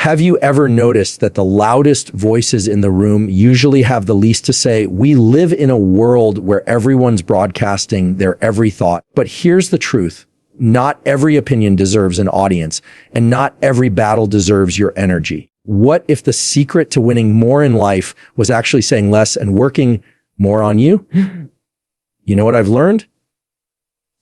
Have you ever noticed that the loudest voices in the room usually have the least to say? We live in a world where everyone's broadcasting their every thought. But here's the truth. Not every opinion deserves an audience, and not every battle deserves your energy. What if the secret to winning more in life was actually saying less and working more on you? You know what I've learned?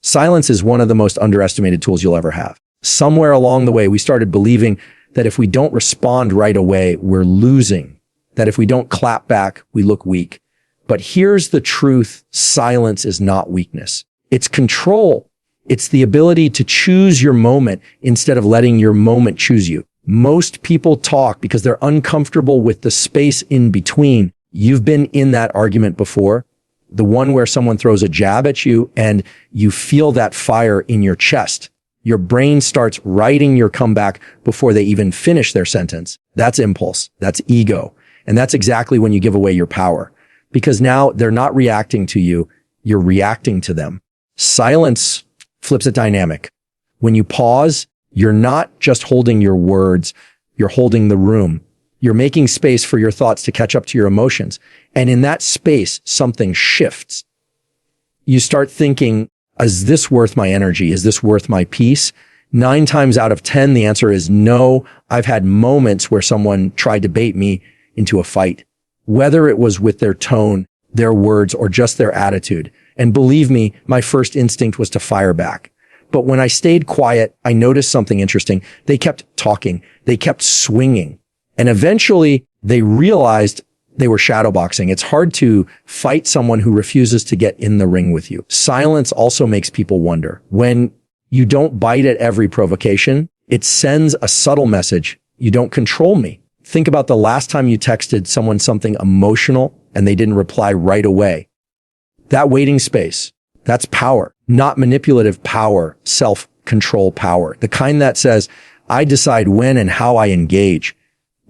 Silence is one of the most underestimated tools you'll ever have. Somewhere along the way, we started believing that if we don't respond right away, we're losing. That if we don't clap back, we look weak. But here's the truth. Silence is not weakness. It's control. It's the ability to choose your moment instead of letting your moment choose you. Most people talk because they're uncomfortable with the space in between. You've been in that argument before. The one where someone throws a jab at you and you feel that fire in your chest. Your brain starts writing your comeback before they even finish their sentence. That's impulse. That's ego. And that's exactly when you give away your power. Because now they're not reacting to you. You're reacting to them. Silence flips a dynamic. When you pause, you're not just holding your words. You're holding the room. You're making space for your thoughts to catch up to your emotions. And in that space, something shifts. You start thinking, is this worth my energy? Is this worth my peace? 9 times out of 10, the answer is no. I've had moments where someone tried to bait me into a fight, whether it was with their tone, their words, or just their attitude. And believe me, my first instinct was to fire back. But when I stayed quiet, I noticed something interesting. They kept talking. They kept swinging. And eventually they realized they were shadowboxing. It's hard to fight someone who refuses to get in the ring with you. Silence also makes people wonder. When you don't bite at every provocation, it sends a subtle message. You don't control me. Think about the last time you texted someone something emotional and they didn't reply right away. That waiting space, that's power, not manipulative power, self-control power. The kind that says, I decide when and how I engage.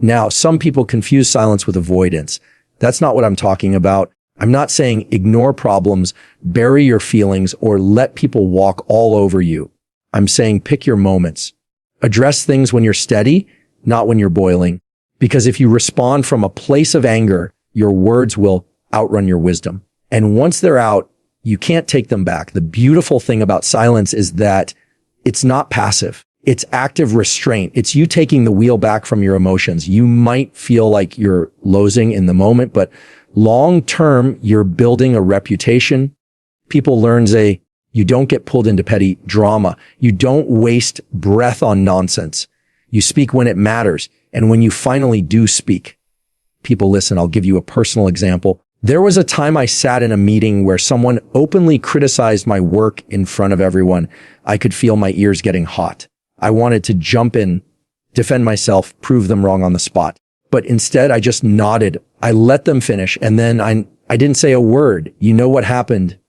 Now, some people confuse silence with avoidance. That's not what I'm talking about. I'm not saying ignore problems, bury your feelings, or let people walk all over you. I'm saying pick your moments. Address things when you're steady, not when you're boiling. Because if you respond from a place of anger, your words will outrun your wisdom. And once they're out, you can't take them back. The beautiful thing about silence is that it's not passive. It's active restraint. It's you taking the wheel back from your emotions. You might feel like you're losing in the moment, but long term, you're building a reputation. People learn, you don't get pulled into petty drama. You don't waste breath on nonsense. You speak when it matters. And when you finally do speak, people listen. I'll give you a personal example. There was a time I sat in a meeting where someone openly criticized my work in front of everyone. I could feel my ears getting hot. I wanted to jump in, defend myself, prove them wrong on the spot. But instead, I just nodded. I let them finish. And then I didn't say a word. You know what happened?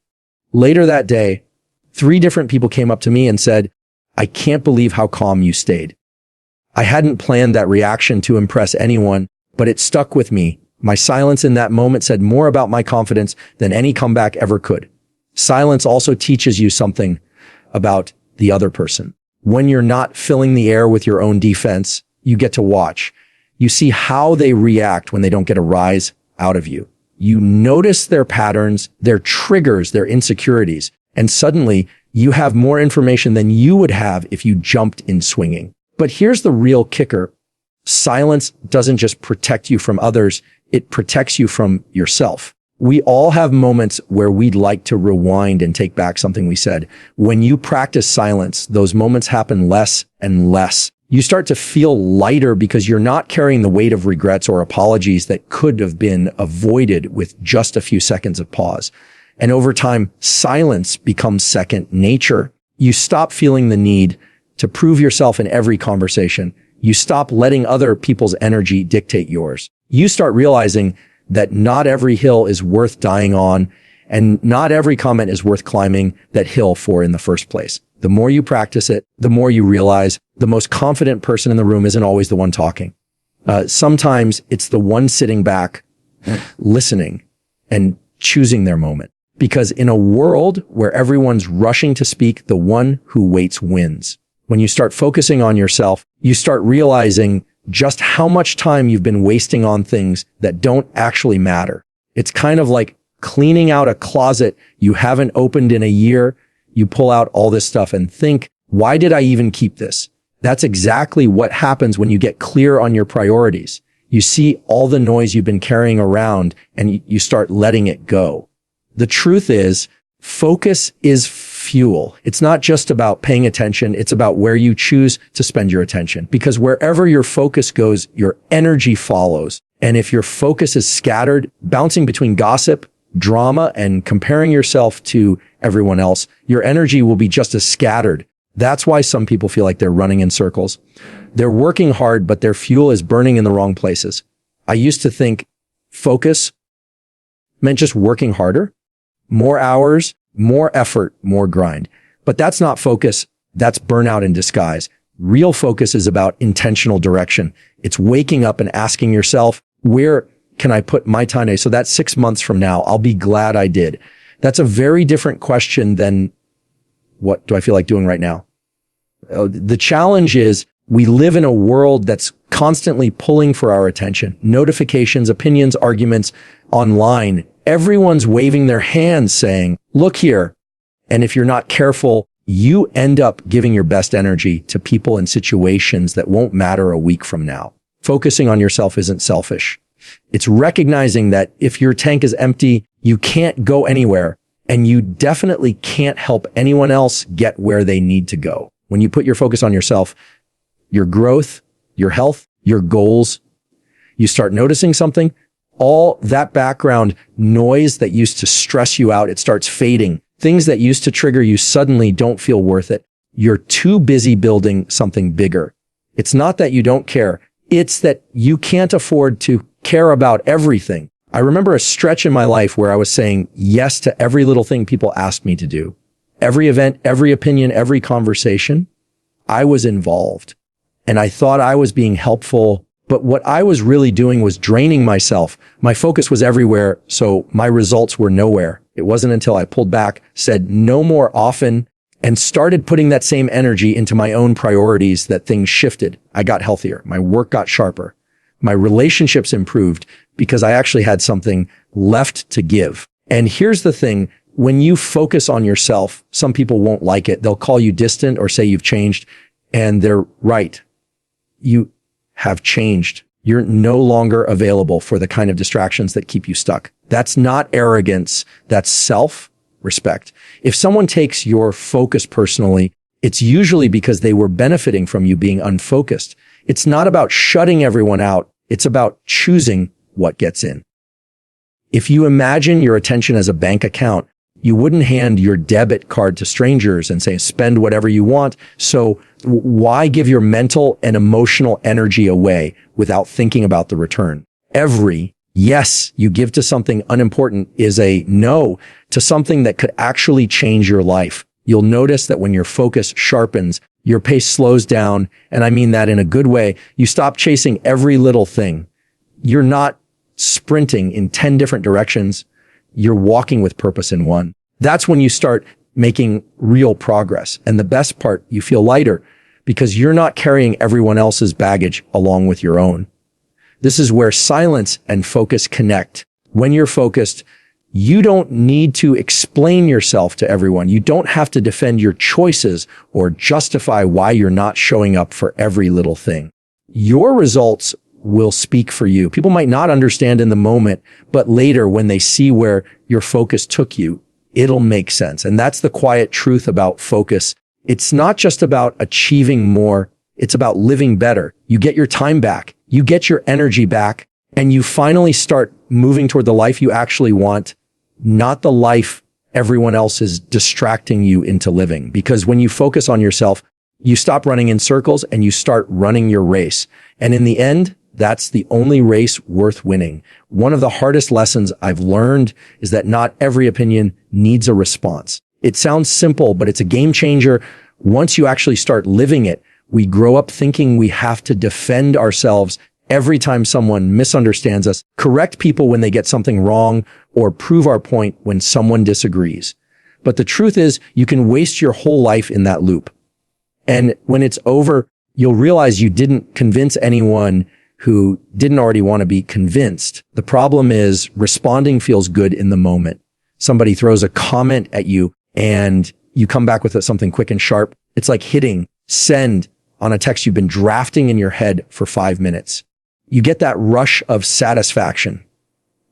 Later that day, 3 different people came up to me and said, I can't believe how calm you stayed. I hadn't planned that reaction to impress anyone, but it stuck with me. My silence in that moment said more about my confidence than any comeback ever could. Silence also teaches you something about the other person. When you're not filling the air with your own defense, you get to watch. You see how they react when they don't get a rise out of you. You notice their patterns, their triggers, their insecurities, and suddenly you have more information than you would have if you jumped in swinging. But here's the real kicker. Silence doesn't just protect you from others, it protects you from yourself. We all have moments where we'd like to rewind and take back something we said. When you practice silence, those moments happen less and less. You start to feel lighter because you're not carrying the weight of regrets or apologies that could have been avoided with just a few seconds of pause. And over time, silence becomes second nature. You stop feeling the need to prove yourself in every conversation. You stop letting other people's energy dictate yours. You start realizing that not every hill is worth dying on, and not every comment is worth climbing that hill for in the first place. The more you practice it, the more you realize the most confident person in the room isn't always the one talking. Sometimes it's the one sitting back, listening, and choosing their moment. Because in a world where everyone's rushing to speak, the one who waits wins. When you start focusing on yourself, you start realizing just how much time you've been wasting on things that don't actually matter. It's kind of like cleaning out a closet you haven't opened in a year. You pull out all this stuff and think, why did I even keep this? That's exactly what happens when you get clear on your priorities. You see all the noise you've been carrying around and you start letting it go. The truth is, focus is fuel. It's not just about paying attention. It's about where you choose to spend your attention, because wherever your focus goes, your energy follows. And if your focus is scattered, bouncing between gossip, drama, and comparing yourself to everyone else, your energy will be just as scattered. That's why some people feel like they're running in circles. They're working hard, but their fuel is burning in the wrong places. I used to think focus meant just working harder, more hours, more effort, more grind. But that's not focus. That's burnout in disguise. Real focus is about intentional direction. It's waking up and asking yourself, where can I put my time today? So that 6 months from now, I'll be glad I did. That's a very different question than what do I feel like doing right now? The challenge is we live in a world that's constantly pulling for our attention. Notifications, opinions, arguments online. Everyone's waving their hands saying, look here. And if you're not careful, you end up giving your best energy to people and situations that won't matter a week from now. Focusing on yourself isn't selfish. It's recognizing that if your tank is empty, you can't go anywhere, and you definitely can't help anyone else get where they need to go. When you put your focus on yourself, your growth, your health, your goals, you start noticing something, all that background noise that used to stress you out, it starts fading. Things that used to trigger you suddenly don't feel worth it. You're too busy building something bigger. It's not that you don't care. It's that you can't afford to care about everything. I remember a stretch in my life where I was saying yes to every little thing people asked me to do. Every event, every opinion, every conversation, I was involved. And I thought I was being helpful, but what I was really doing was draining myself. My focus was everywhere, so my results were nowhere. It wasn't until I pulled back, said no more often, and started putting that same energy into my own priorities that things shifted. I got healthier. My work got sharper. My relationships improved because I actually had something left to give. And here's the thing. When you focus on yourself, some people won't like it. They'll call you distant or say you've changed. And they're right. You have changed. You're no longer available for the kind of distractions that keep you stuck. That's not arrogance. That's self-respect. If someone takes your focus personally, it's usually because they were benefiting from you being unfocused. It's not about shutting everyone out. It's about choosing what gets in. If you imagine your attention as a bank account, you wouldn't hand your debit card to strangers and say, spend whatever you want. So why give your mental and emotional energy away without thinking about the return? Every yes you give to something unimportant is a no to something that could actually change your life. You'll notice that when your focus sharpens, your pace slows down. And I mean that in a good way. You stop chasing every little thing. You're not sprinting in 10 different directions. You're walking with purpose in one. That's when you start making real progress. And the best part, you feel lighter because you're not carrying everyone else's baggage along with your own. This is where silence and focus connect. When you're focused, you don't need to explain yourself to everyone. You don't have to defend your choices or justify why you're not showing up for every little thing. Your results will speak for you. People might not understand in the moment, but later when they see where your focus took you, it'll make sense. And that's the quiet truth about focus. It's not just about achieving more. It's about living better. You get your time back. You get your energy back, and you finally start moving toward the life you actually want, not the life everyone else is distracting you into living. Because when you focus on yourself, you stop running in circles and you start running your race. And in the end, that's the only race worth winning. One of the hardest lessons I've learned is that not every opinion needs a response. It sounds simple, but it's a game changer. Once you actually start living it, we grow up thinking we have to defend ourselves every time someone misunderstands us, correct people when they get something wrong, or prove our point when someone disagrees. But the truth is, you can waste your whole life in that loop. And when it's over, you'll realize you didn't convince anyone who didn't already want to be convinced. The problem is responding feels good in the moment. Somebody throws a comment at you and you come back with something quick and sharp. It's like hitting send on a text you've been drafting in your head for 5 minutes. You get that rush of satisfaction.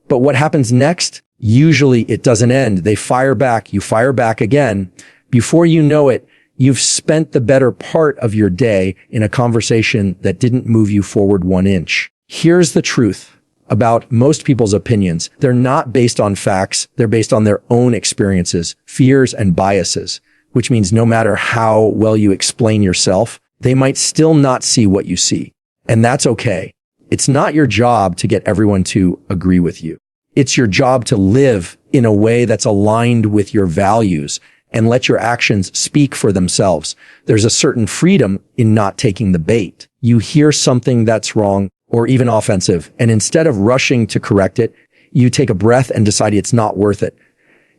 But what happens next? Usually it doesn't end. They fire back. You fire back again. Before you know it, you've spent the better part of your day in a conversation that didn't move you forward 1 inch. Here's the truth about most people's opinions. They're not based on facts. They're based on their own experiences, fears, and biases, which means no matter how well you explain yourself, they might still not see what you see. And that's okay. It's not your job to get everyone to agree with you. It's your job to live in a way that's aligned with your values and let your actions speak for themselves. There's a certain freedom in not taking the bait. You hear something that's wrong or even offensive, and instead of rushing to correct it, you take a breath and decide it's not worth it.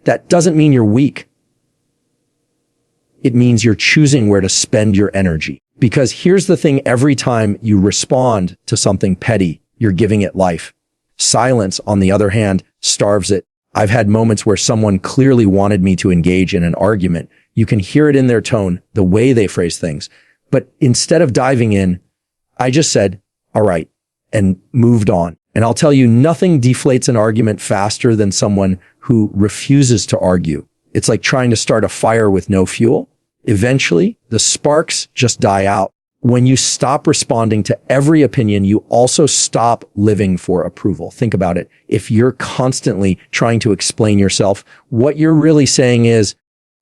That doesn't mean you're weak. It means you're choosing where to spend your energy. Because here's the thing, every time you respond to something petty, you're giving it life. Silence, on the other hand, starves it. I've had moments where someone clearly wanted me to engage in an argument. You can hear it in their tone, the way they phrase things. But instead of diving in, I just said, all right, and moved on. And I'll tell you, nothing deflates an argument faster than someone who refuses to argue. It's like trying to start a fire with no fuel. Eventually, the sparks just die out. When you stop responding to every opinion, you also stop living for approval. Think about it. If you're constantly trying to explain yourself, what you're really saying is,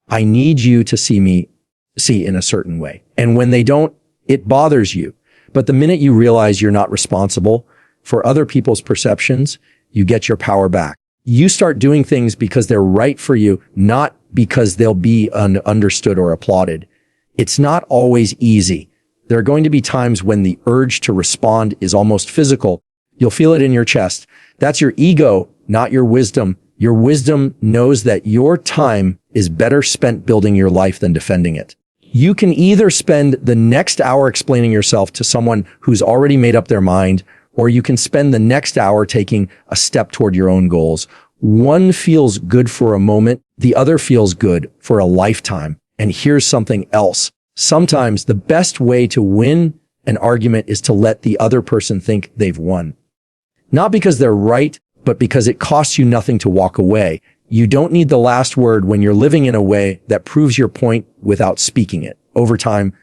I need you to see me in a certain way. And when they don't, it bothers you. But the minute you realize you're not responsible for other people's perceptions, you get your power back. You start doing things because they're right for you, not because they'll be understood or applauded. It's not always easy. There are going to be times when the urge to respond is almost physical. You'll feel it in your chest. That's your ego, not your wisdom. Your wisdom knows that your time is better spent building your life than defending it. You can either spend the next hour explaining yourself to someone who's already made up their mind, or you can spend the next hour taking a step toward your own goals. One feels good for a moment. The other feels good for a lifetime. And here's something else. Sometimes the best way to win an argument is to let the other person think they've won. Not because they're right, but because it costs you nothing to walk away. You don't need the last word when you're living in a way that proves your point without speaking it. Over time,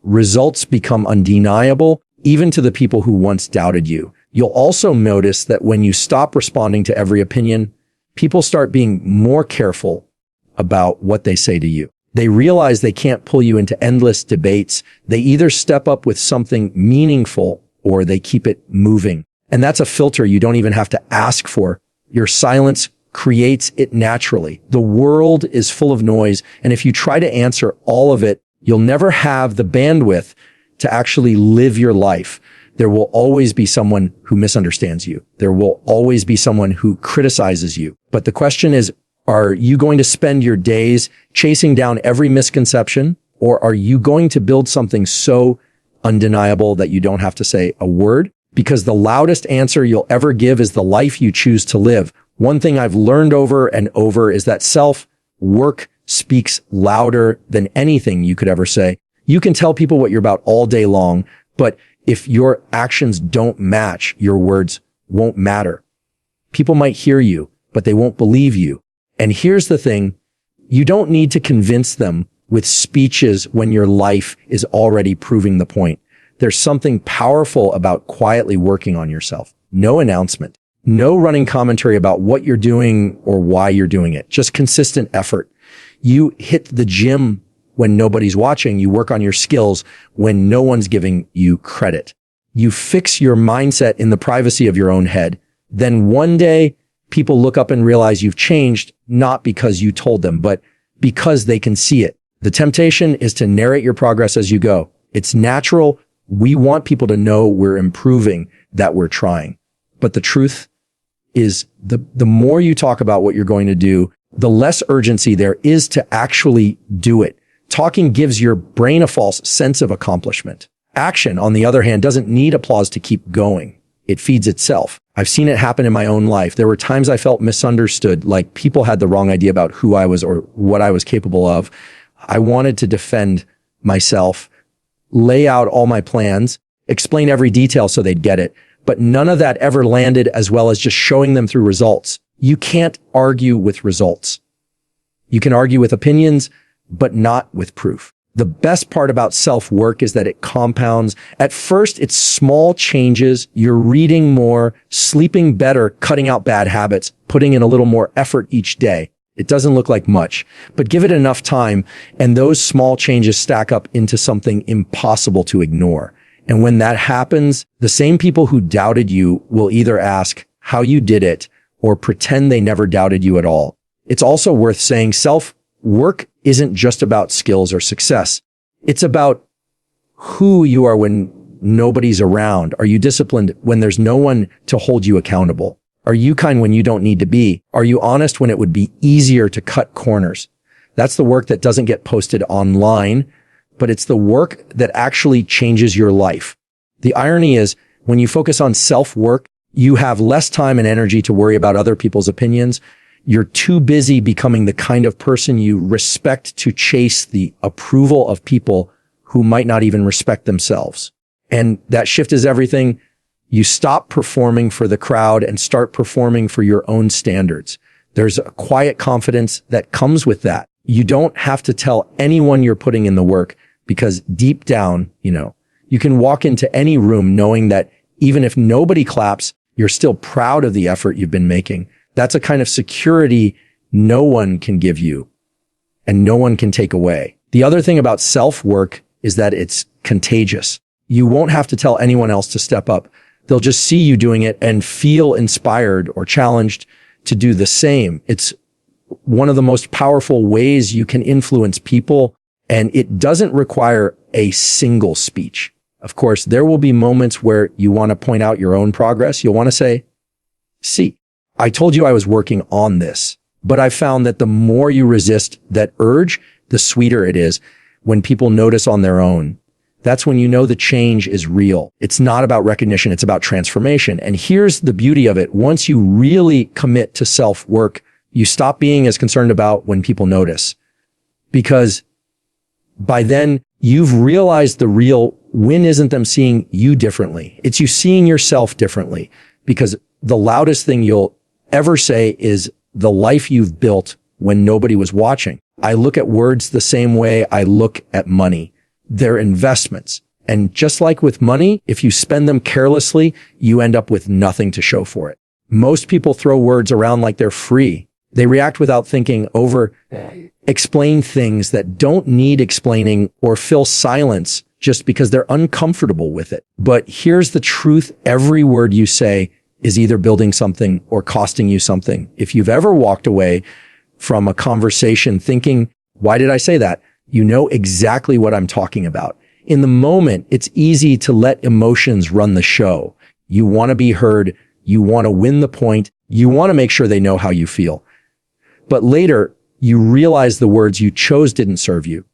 results become undeniable, even to the people who once doubted you. You'll also notice that when you stop responding to every opinion, people start being more careful about what they say to you. They realize they can't pull you into endless debates. They either step up with something meaningful or they keep it moving. And that's a filter you don't even have to ask for. Your silence creates it naturally. The world is full of noise, and if you try to answer all of it, you'll never have the bandwidth to actually live your life. There will always be someone who misunderstands you. There will always be someone who criticizes you. But the question is, are you going to spend your days chasing down every misconception, or are you going to build something so undeniable that you don't have to say a word? Because the loudest answer you'll ever give is the life you choose to live. One thing I've learned over and over is that self-work speaks louder than anything you could ever say. You can tell people what you're about all day long, but if your actions don't match, your words won't matter. People might hear you, but they won't believe you. And here's the thing, you don't need to convince them with speeches when your life is already proving the point. There's something powerful about quietly working on yourself. No announcement, no running commentary about what you're doing or why you're doing it. Just consistent effort. You hit the gym when nobody's watching. You work on your skills when no one's giving you credit. You fix your mindset in the privacy of your own head. Then one day, people look up and realize you've changed, not because you told them, but because they can see it. The temptation is to narrate your progress as you go. It's natural. We want people to know we're improving, that we're trying. But the truth is, the more you talk about what you're going to do, the less urgency there is to actually do it. Talking gives your brain a false sense of accomplishment. Action, on the other hand, doesn't need applause to keep going. It feeds itself. I've seen it happen in my own life. There were times I felt misunderstood, like people had the wrong idea about who I was or what I was capable of. I wanted to defend myself, lay out all my plans, explain every detail so they'd get it. But none of that ever landed as well as just showing them through results. You can't argue with results. You can argue with opinions, but not with proof. The best part about self-work is that it compounds. At first, it's small changes. You're reading more, sleeping better, cutting out bad habits, putting in a little more effort each day. It doesn't look like much, but give it enough time, and those small changes stack up into something impossible to ignore. And when that happens, the same people who doubted you will either ask how you did it or pretend they never doubted you at all. It's also worth saying self-work isn't just about skills or success. It's about who you are when nobody's around. Are you disciplined when there's no one to hold you accountable? Are you kind when you don't need to be? Are you honest when it would be easier to cut corners? That's the work that doesn't get posted online, but it's the work that actually changes your life. The irony is, when you focus on self-work, you have less time and energy to worry about other people's opinions. You're too busy becoming the kind of person you respect to chase the approval of people who might not even respect themselves. And that shift is everything. You stop performing for the crowd and start performing for your own standards. There's a quiet confidence that comes with that. You don't have to tell anyone you're putting in the work, because deep down, you can walk into any room knowing that even if nobody claps, you're still proud of the effort you've been making. That's a kind of security no one can give you and no one can take away. The other thing about self-work is that it's contagious. You won't have to tell anyone else to step up. They'll just see you doing it and feel inspired or challenged to do the same. It's one of the most powerful ways you can influence people, and it doesn't require a single speech. Of course, there will be moments where you want to point out your own progress. You'll want to say, see, I told you I was working on this, but I found that the more you resist that urge, the sweeter it is when people notice on their own. That's when you know the change is real. It's not about recognition. It's about transformation. And here's the beauty of it. Once you really commit to self-work, you stop being as concerned about when people notice, because by then you've realized the real win isn't them seeing you differently. It's you seeing yourself differently, because the loudest thing you'll ever say is the life you've built when nobody was watching. I look at words the same way I look at money. They're investments. And just like with money, if you spend them carelessly, you end up with nothing to show for it. Most people throw words around like they're free. They react without thinking, explain things that don't need explaining, or fill silence just because they're uncomfortable with it. But here's the truth. Every word you say is either building something or costing you something. If you've ever walked away from a conversation thinking, why did I say that? You know exactly what I'm talking about. In the moment, it's easy to let emotions run the show. You want to be heard. You want to win the point. You want to make sure they know how you feel. But later, you realize the words you chose didn't serve you.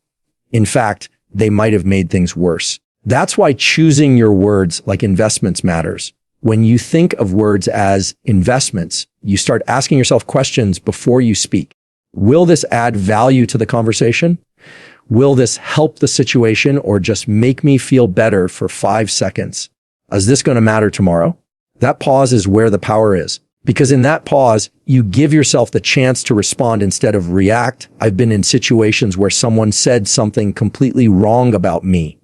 In fact, they might have made things worse. That's why choosing your words like investments matters. When you think of words as investments, you start asking yourself questions before you speak. Will this add value to the conversation? Will this help the situation or just make me feel better for 5 seconds? Is this going to matter tomorrow? That pause is where the power is. Because in that pause, you give yourself the chance to respond instead of react. I've been in situations where someone said something completely wrong about me.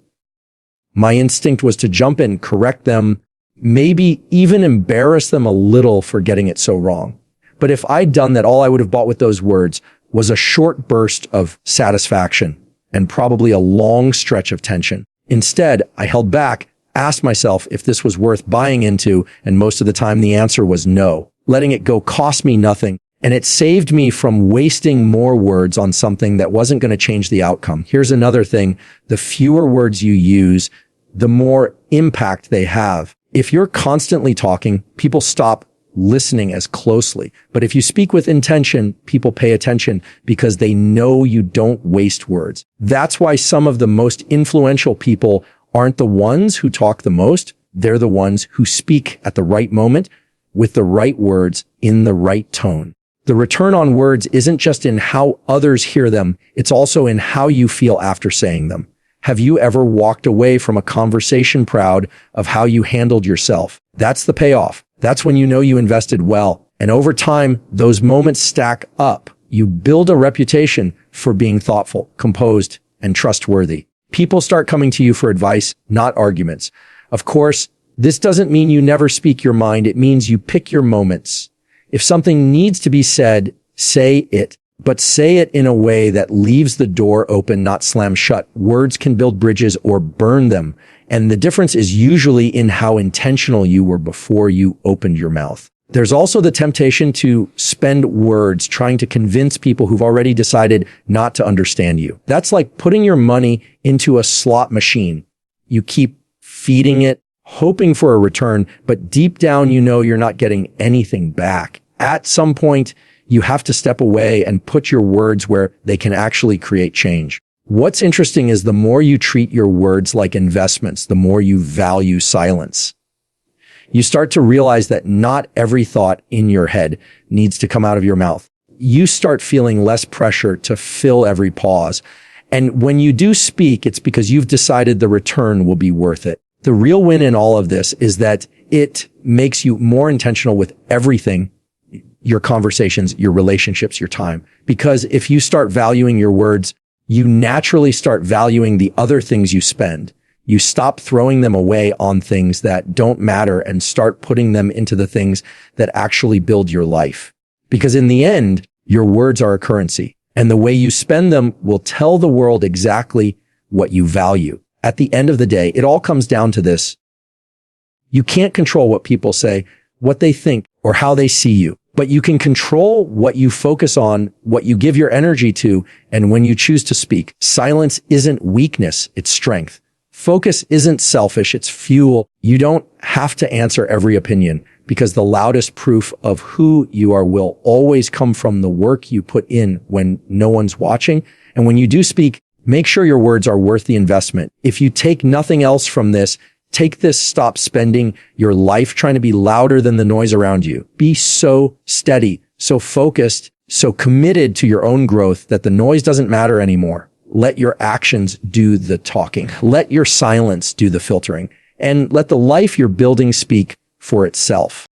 My instinct was to jump in, correct them, maybe even embarrass them a little for getting it so wrong. But if I'd done that, all I would have bought with those words was a short burst of satisfaction and probably a long stretch of tension. Instead, I held back, asked myself if this was worth buying into, and most of the time the answer was no. Letting it go cost me nothing, and it saved me from wasting more words on something that wasn't going to change the outcome. Here's another thing. The fewer words you use, the more impact they have. If you're constantly talking, people stop listening as closely. But if you speak with intention, people pay attention because they know you don't waste words. That's why some of the most influential people aren't the ones who talk the most. They're the ones who speak at the right moment with the right words in the right tone. The return on words isn't just in how others hear them, it's also in how you feel after saying them. Have you ever walked away from a conversation proud of how you handled yourself? That's the payoff. That's when you know you invested well. And over time, those moments stack up. You build a reputation for being thoughtful, composed, and trustworthy. People start coming to you for advice, not arguments. Of course, this doesn't mean you never speak your mind. It means you pick your moments. If something needs to be said, say it, but say it in a way that leaves the door open, not slammed shut. Words can build bridges or burn them. And the difference is usually in how intentional you were before you opened your mouth. There's also the temptation to spend words trying to convince people who've already decided not to understand you. That's like putting your money into a slot machine. You keep feeding it, hoping for a return, but deep down, you know you're not getting anything back. At some point, you have to step away and put your words where they can actually create change. What's interesting is the more you treat your words like investments, the more you value silence. You start to realize that not every thought in your head needs to come out of your mouth. You start feeling less pressure to fill every pause. And when you do speak, it's because you've decided the return will be worth it. The real win in all of this is that it makes you more intentional with everything, your conversations, your relationships, your time. Because if you start valuing your words, you naturally start valuing the other things you spend. You stop throwing them away on things that don't matter and start putting them into the things that actually build your life. Because in the end, your words are a currency, and the way you spend them will tell the world exactly what you value. At the end of the day, it all comes down to this. You can't control what people say, what they think, or how they see you, but you can control what you focus on, what you give your energy to, and when you choose to speak. Silence isn't weakness, it's strength. Focus isn't selfish, it's fuel. You don't have to answer every opinion because the loudest proof of who you are will always come from the work you put in when no one's watching. And when you do speak, make sure your words are worth the investment. If you take nothing else from this, take this, stop spending your life trying to be louder than the noise around you. Be so steady, so focused, so committed to your own growth that the noise doesn't matter anymore. Let your actions do the talking. Let your silence do the filtering. And let the life you're building speak for itself.